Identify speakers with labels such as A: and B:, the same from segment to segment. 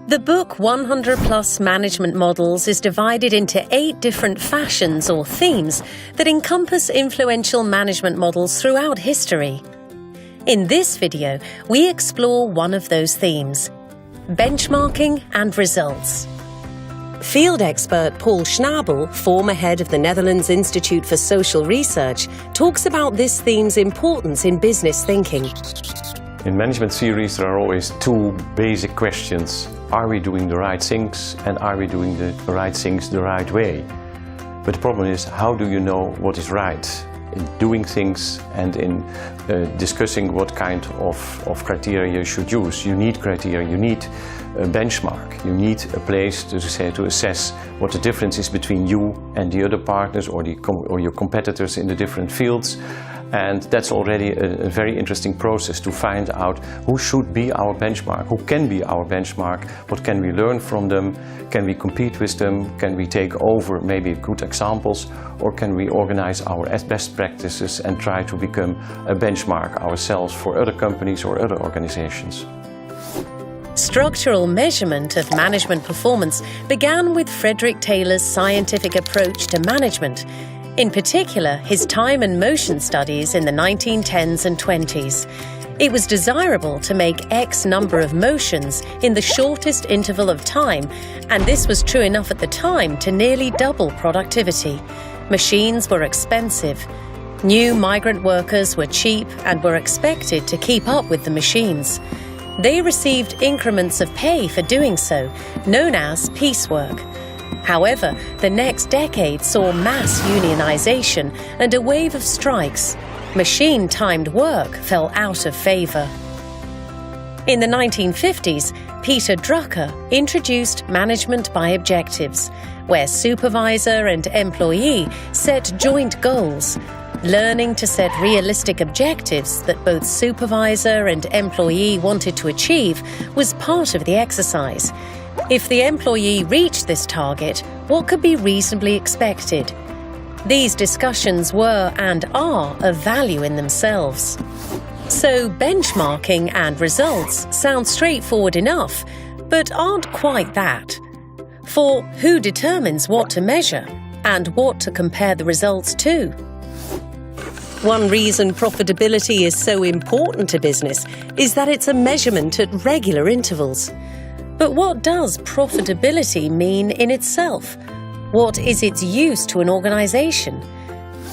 A: The book 100 Plus Management Models is divided into 8 different fashions or themes that encompass influential management models throughout history. In this video, we explore one of those themes: benchmarking and results. Field expert Paul Schnabel, former head of the Netherlands Institute for Social Research, talks about this theme's importance in business thinking.
B: In management theories, there are always 2 basic questions. Are we doing the right things, and are we doing the right things the right way? But the problem is, how do you know what is right in doing things and in discussing what kind of criteria you should use? You need criteria, you need a benchmark, you need a place to assess what the difference is between you and the other partners or your competitors in the different fields. And that's already a very interesting process to find out who should be our benchmark, who can be our benchmark, what can we learn from them, can we compete with them, can we take over maybe good examples, or can we organize our best practices and try to become a benchmark ourselves for other companies or other organizations.
A: Structural measurement of management performance began with Frederick Taylor's scientific approach to management. In particular, his time and motion studies in the 1910s and 20s. It was desirable to make X number of motions in the shortest interval of time, and this was true enough at the time to nearly double productivity. Machines were expensive. New migrant workers were cheap and were expected to keep up with the machines. They received increments of pay for doing so, known as piecework. However, the next decade saw mass unionization and a wave of strikes. Machine-timed work fell out of favor. In the 1950s, Peter Drucker introduced management by objectives, where supervisor and employee set joint goals. Learning to set realistic objectives that both supervisor and employee wanted to achieve was part of the exercise. If the employee reached this target, what could be reasonably expected? These discussions were and are of value in themselves. So benchmarking and results sound straightforward enough, but aren't quite that. For who determines what to measure and what to compare the results to? One reason profitability is so important to business is that it's a measurement at regular intervals. But what does profitability mean in itself? What is its use to an organization?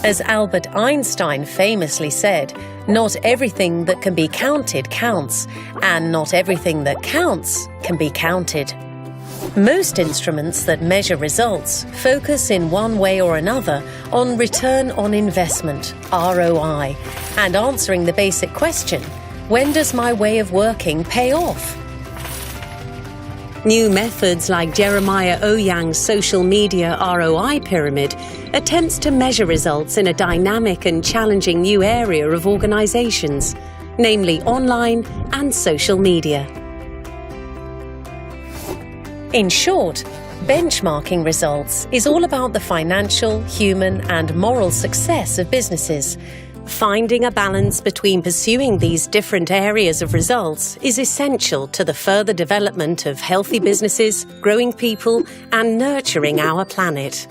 A: As Albert Einstein famously said, not everything that can be counted counts, and not everything that counts can be counted. Most instruments that measure results focus in one way or another on return on investment, ROI, and answering the basic question, when does my way of working pay off? New methods like Jeremiah Owyang's social media ROI pyramid attempts to measure results in a dynamic and challenging new area of organizations, namely online and social media. In short, benchmarking results is all about the financial, human, and moral success of businesses. Finding a balance between pursuing these different areas of results is essential to the further development of healthy businesses, growing people, and nurturing our planet.